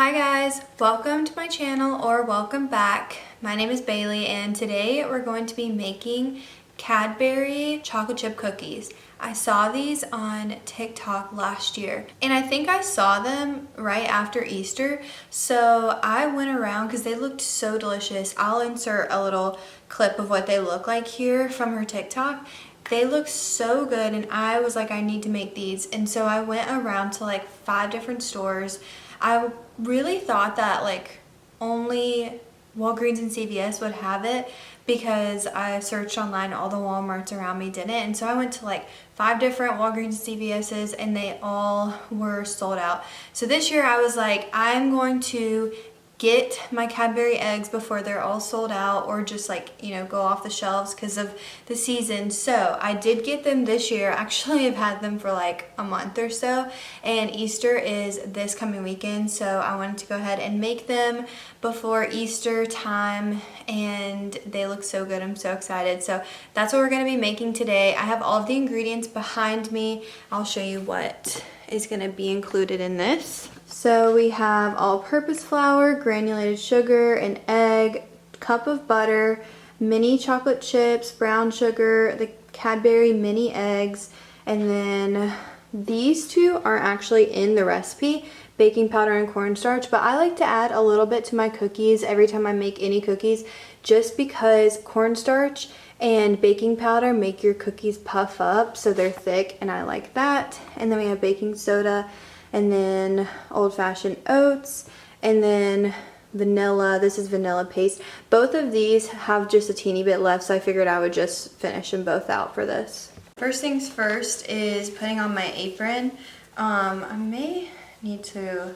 Hi guys, welcome to my channel or welcome back. My name is Bailey and today we're going to be making Cadbury chocolate chip cookies. I saw these on TikTok last year and I think I saw them right after Easter, so I went around because they looked so delicious. I'll insert a little clip of what they look like here from her TikTok. They look so good and I was like, I need to make these, and so I went around to like 5 different stores. I really thought that like only Walgreens and CVS would have it because I searched online, all the Walmarts around me didn't, and so I went to like 5 different Walgreens and CVS's and they all were sold out. So this year I was like, I'm going to get my Cadbury eggs before they're all sold out or just like, you know, go off the shelves because of the season. So I did get them this year. Actually, I've had them for like a month or so, and Easter is this coming weekend, so I wanted to go ahead and make them before Easter time, and they look so good. I'm so excited. So that's what we're going to be making today. I have all of the ingredients behind me. I'll show you what is going to be included in this. So we have all-purpose flour, granulated sugar, an egg, cup of butter, mini chocolate chips, brown sugar, the Cadbury mini eggs, and then these two are actually in the recipe, baking powder and cornstarch, but I like to add a little bit to my cookies every time I make any cookies just because cornstarch and baking powder make your cookies puff up so they're thick, and I like that. And then we have baking soda, and then old-fashioned oats, and then vanilla. This is vanilla paste. Both of these have just a teeny bit left, so I figured I would just finish them both out for this. First things first is putting on my apron. I may need to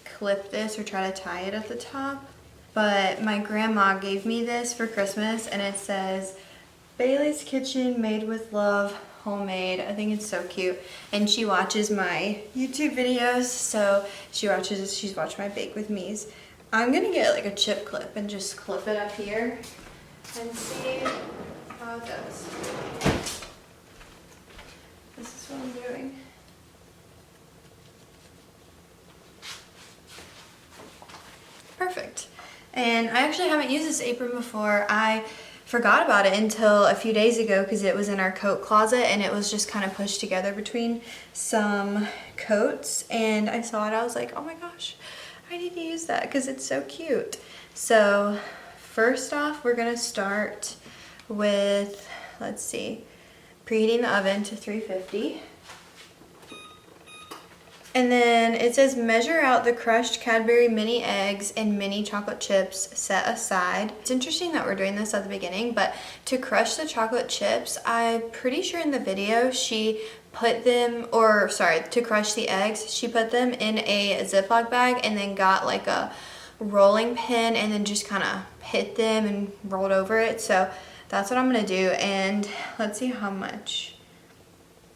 clip this or try to tie it at the top, but my grandma gave me this for Christmas and it says Bailey's Kitchen, made with love, homemade. I think it's so cute, and she watches my YouTube videos, so she's watched my Bake With Me's. I'm gonna get like a chip clip and just clip it up here and see how it goes. This is what I'm doing. Perfect. And I actually haven't used this apron before. I forgot about it until a few days ago because it was in our coat closet and it was just kind of pushed together between some coats, and I saw it. I was like, oh my gosh, I need to use that because it's so cute. So first off, we're gonna start with, let's see, preheating the oven to 350. And then it says measure out the crushed Cadbury mini eggs and mini chocolate chips set aside. It's interesting that we're doing this at the beginning, but to crush the chocolate chips, I'm pretty sure in the video she put them, or sorry, to crush the eggs, she put them in a Ziploc bag and then got like a rolling pin and then just kind of hit them and rolled over it. So that's what I'm gonna do, and let's see how much.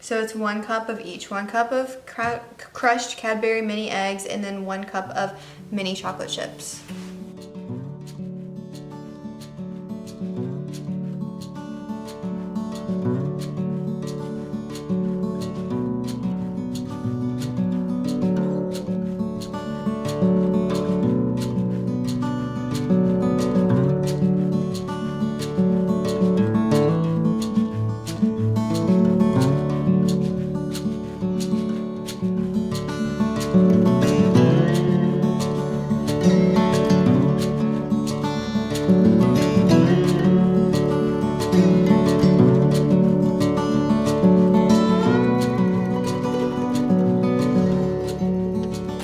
So it's 1 cup of each. 1 cup of crushed Cadbury mini eggs and then 1 cup of mini chocolate chips.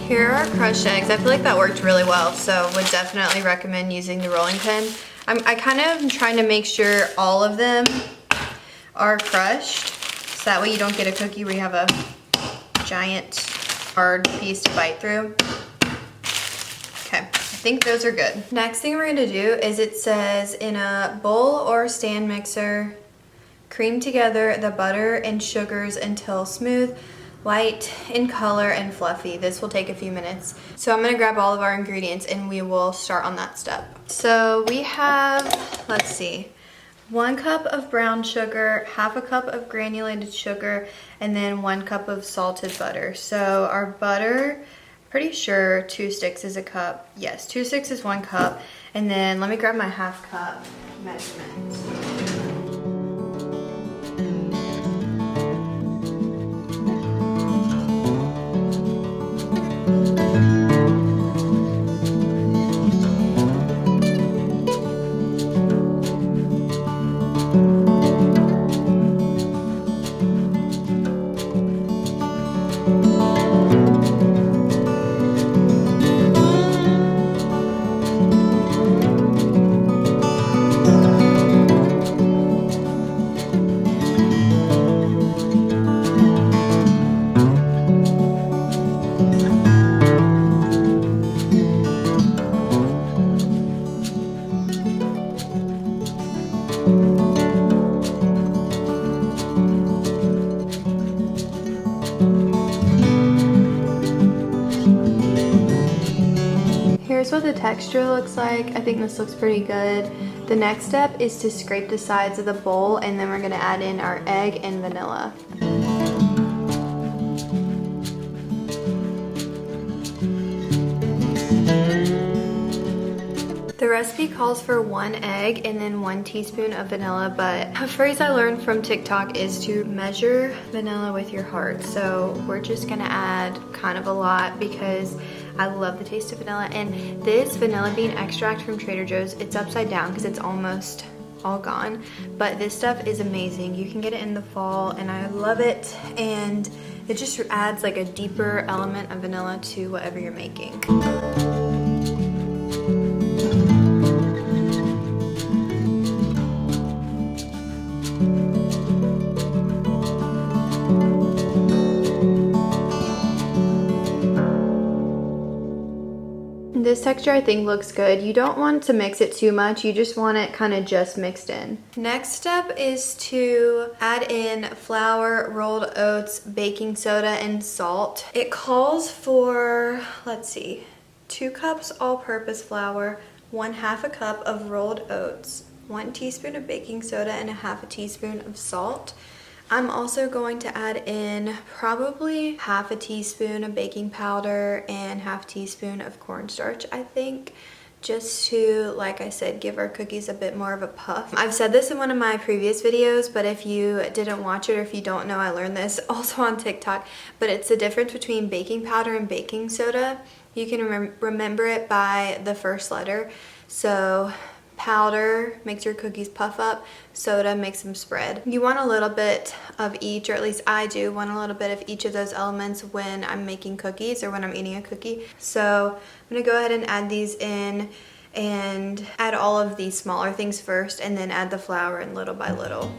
Here are crushed eggs. I feel like that worked really well, so would definitely recommend using the rolling pin. I kind of am trying to make sure all of them are crushed, so that way you don't get a cookie where you have a giant hard piece to bite through. Okay, I think those are good. Next thing we're gonna do is, it says in a bowl or stand mixer, cream together the butter and sugars until smooth, light in color and fluffy. This will take a few minutes. So I'm gonna grab all of our ingredients and we will start on that step. So we have, let's see, 1 cup of brown sugar, half a cup of granulated sugar, and then 1 cup of salted butter. So our butter pretty sure 2 sticks is a cup. Yes, 2 sticks is 1 cup. And then let me grab my half cup measurement. Here's what the texture looks like. I think this looks pretty good. The next step is to scrape the sides of the bowl, and then we're gonna add in our egg and vanilla. The recipe calls for 1 egg and then 1 teaspoon of vanilla, but a phrase I learned from TikTok is to measure vanilla with your heart. So we're just gonna add kind of a lot because I love the taste of vanilla. And this vanilla bean extract from Trader Joe's, it's upside down because it's almost all gone. But this stuff is amazing. You can get it in the fall and I love it. And it just adds like a deeper element of vanilla to whatever you're making. This texture I think looks good. You don't want to mix it too much. You just want it kind of just mixed in. Next step is to add in flour, rolled oats, baking soda, and salt. It calls for, let's see, 2 cups all-purpose flour, 1/2 cup of rolled oats, 1 teaspoon of baking soda, and 1/2 teaspoon of salt. I'm also going to add in probably 1/2 teaspoon of baking powder and 1/2 teaspoon of cornstarch, I think, just to, like I said, give our cookies a bit more of a puff. I've said this in one of my previous videos, but if you didn't watch it or if you don't know, I learned this also on TikTok, but it's the difference between baking powder and baking soda. You can remember it by the first letter. So powder makes your cookies puff up, soda makes them spread. You want a little bit of each, or at least I do want a little bit of each of those elements when I'm making cookies or when I'm eating a cookie. So I'm gonna go ahead and add these in and add all of these smaller things first and then add the flour in little by little.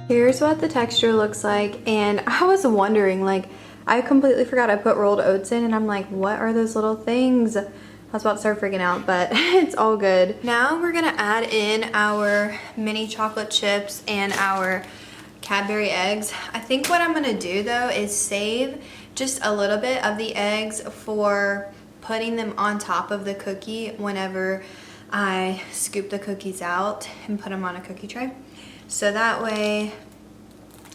Here's what the texture looks like, and I was wondering, like, I completely forgot I put rolled oats in, and I'm like, what are those little things? I was about to start freaking out, but it's all good. Now we're gonna add in our mini chocolate chips and our Cadbury eggs. I think what I'm gonna do though is save just a little bit of the eggs for putting them on top of the cookie whenever I scoop the cookies out and put them on a cookie tray. So that way,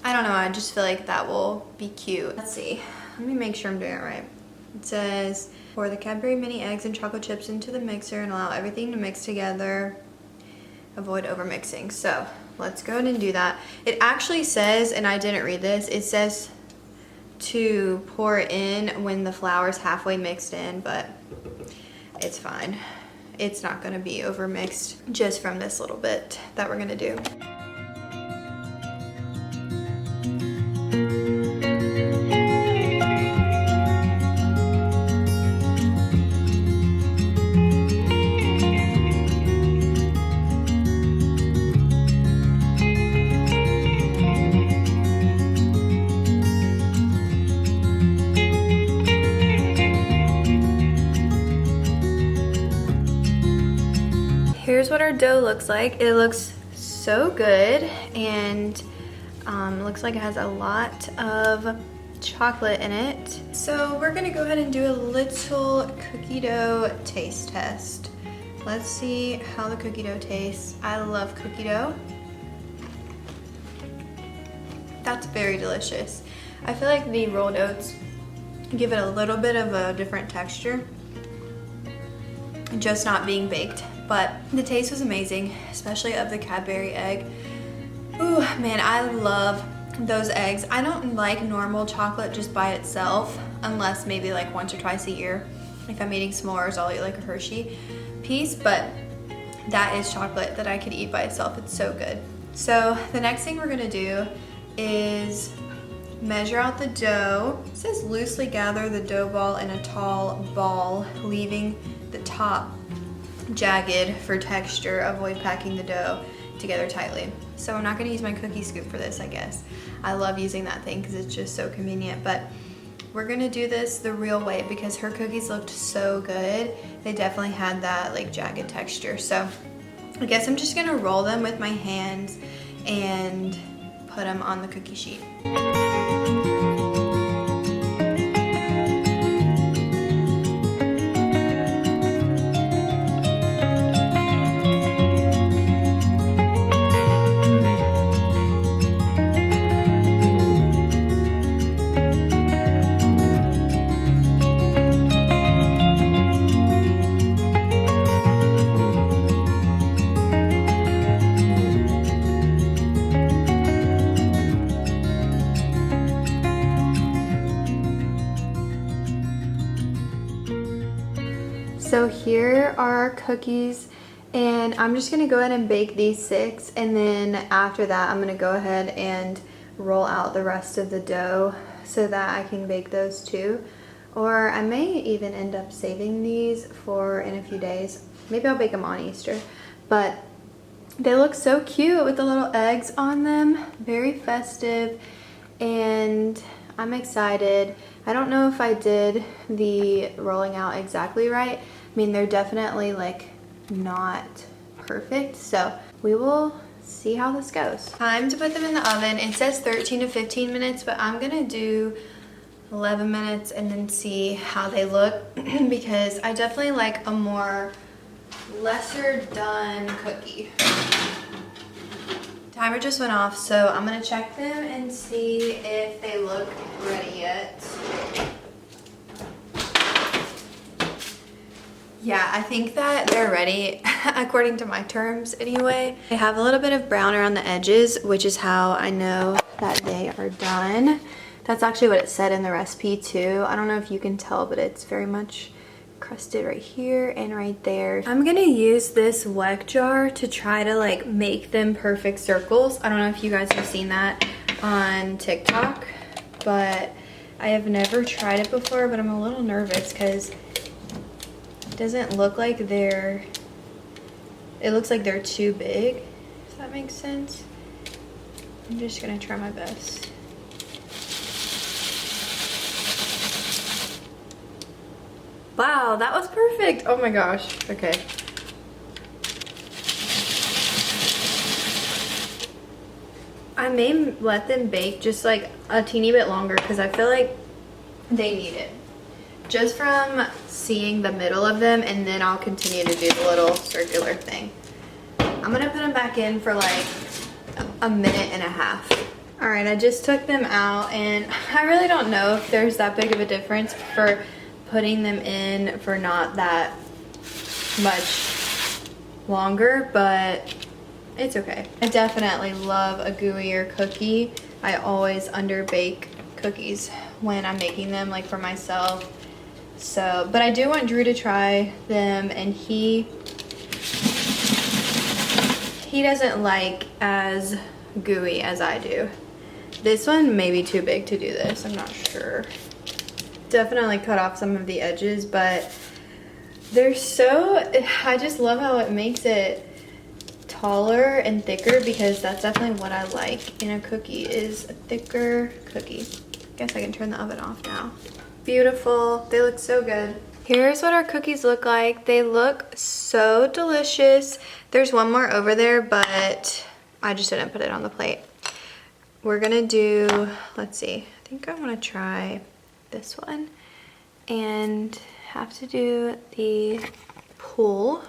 I don't know, I just feel like that will be cute. Let's see, let me make sure I'm doing it right. It says, pour the Cadbury mini eggs and chocolate chips into the mixer and allow everything to mix together. Avoid overmixing. So let's go ahead and do that. It actually says, and I didn't read this, it says to pour in when the flour's halfway mixed in, but it's fine. it's not gonna be over mixed just from this little bit that we're gonna do. Here's what our dough looks like. It looks so good, and looks like it has a lot of chocolate in it. So we're gonna go ahead and do a little cookie dough taste test. Let's see how the cookie dough tastes. I love cookie dough. That's very delicious. I feel like the rolled oats give it a little bit of a different texture, just not being baked. But the taste was amazing, especially of the Cadbury egg. Ooh, man, I love those eggs. I don't like normal chocolate just by itself, unless maybe like once or twice a year. If I'm eating s'mores, I'll eat like a Hershey piece, but that is chocolate that I could eat by itself. It's so good. So the next thing we're gonna do is measure out the dough. It says loosely gather the dough ball in a tall ball, leaving the top jagged for texture. Avoid packing the dough together tightly. So I'm not gonna use my cookie scoop for this, I guess. I love using that thing because it's just so convenient, but we're gonna do this the real way because her cookies looked so good. They definitely had that like jagged texture. So I guess I'm just gonna roll them with my hands and put them on the cookie sheet. So here are our cookies, and I'm just gonna go ahead and bake these 6, and then after that I'm gonna go ahead and roll out the rest of the dough so that I can bake those too. Or I may even end up saving these for in a few days. Maybe I'll bake them on Easter. But they look so cute with the little eggs on them. Very festive, and I'm excited. I don't know if I did the rolling out exactly right. I mean, they're definitely like not perfect, so we will see how this goes. Time to put them in the oven. It says 13 to 15 minutes, but I'm gonna do 11 minutes and then see how they look because I definitely like a more lesser done cookie. Timer just went off, so I'm gonna check them and see if they look ready yet. Yeah, I think that they're ready, according to my terms anyway. They have a little bit of brown around the edges, which is how I know that they are done. That's actually what it said in the recipe too. I don't know if you can tell, but it's very much crusted right here and right there. I'm gonna use this weck jar to try to like make them perfect circles. I don't know if you guys have seen that on TikTok, but I have never tried it before, but I'm a little nervous because it doesn't look like it looks like they're too big, if that makes sense. I'm just gonna try my best. Wow, that was perfect. Oh my gosh. Okay. I may let them bake just like a teeny bit longer because I feel like they need it. Just from seeing the middle of them, and then I'll continue to do the little circular thing. I'm gonna put them back in for like a minute and a half. All right, I just took them out, and I really don't know if there's that big of a difference for putting them in for not that much longer, but it's okay. I definitely love a gooier cookie. I always underbake cookies when I'm making them, like for myself. So, but I do want Drew to try them, and he doesn't like as gooey as I do. This one may be too big to do this, I'm not sure. Definitely cut off some of the edges, but they're so, I just love how it makes it taller and thicker, because that's definitely what I like in a cookie, is a thicker cookie. Guess I can turn the oven off now. Beautiful, they look so good. Here's what our cookies look like. They look so delicious. There's one more over there, but I just didn't put it on the plate. We're gonna do, let's see, I think I wanna try this one, and have to do the pull,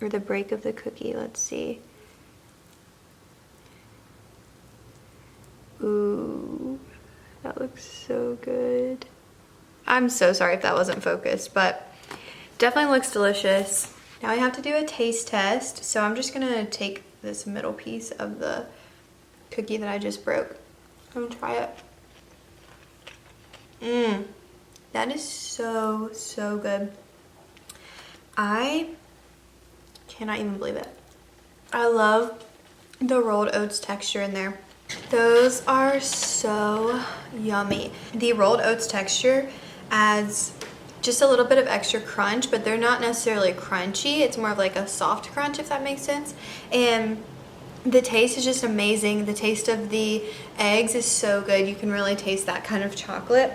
or the break of the cookie. Let's see. Ooh, that looks so good. I'm so sorry if that wasn't focused, but definitely looks delicious. Now I have to do a taste test, so I'm just gonna take this middle piece of the cookie that I just broke. I'm gonna try it. That is so, so good. I cannot even believe it. I love the rolled oats texture in there. Those are so yummy. The rolled oats texture adds just a little bit of extra crunch, but they're not necessarily crunchy. It's more of like a soft crunch, if that makes sense. And the taste is just amazing. The taste of the eggs is so good. You can really taste that kind of chocolate.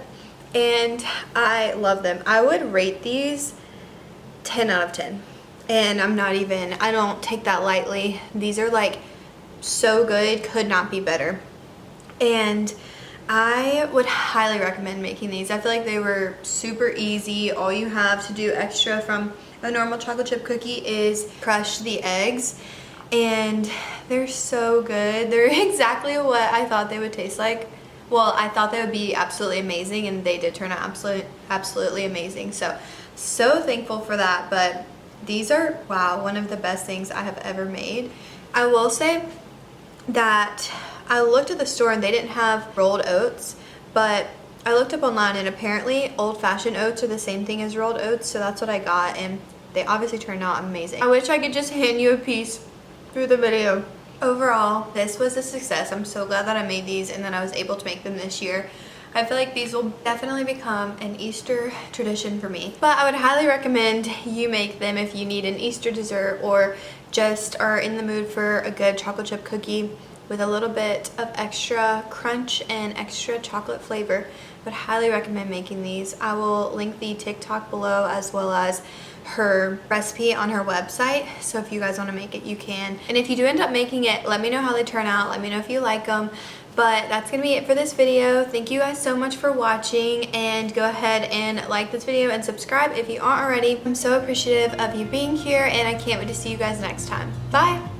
And I love them. I would rate these 10 out of 10. And I don't take that lightly. These are like so good, could not be better. And I would highly recommend making these. I feel like they were super easy. All you have to do extra from a normal chocolate chip cookie is crush the eggs, and they're so good. They're exactly what I thought they would taste like. Well, I thought they would be absolutely amazing, and they did turn out absolutely amazing. So thankful for that. But these are, wow, one of the best things I have ever made. I will say that I looked at the store and they didn't have rolled oats, but I looked up online and apparently old-fashioned oats are the same thing as rolled oats, so that's what I got, and they obviously turned out amazing. I wish I could just hand you a piece through the video. Overall, this was a success. I'm so glad that I made these and that I was able to make them this year. I feel like these will definitely become an Easter tradition for me. But I would highly recommend you make them if you need an Easter dessert or just are in the mood for a good chocolate chip cookie with a little bit of extra crunch and extra chocolate flavor. I would highly recommend making these. I will link the TikTok below as well as her recipe on her website, so if you guys want to make it, you can. And if you do end up making it, let me know how they turn out. Let me know if you like them. But that's gonna be it for this video. Thank you guys so much for watching, and go ahead and like this video and subscribe if you aren't already. I'm so appreciative of you being here, and I can't wait to see you guys next time. Bye.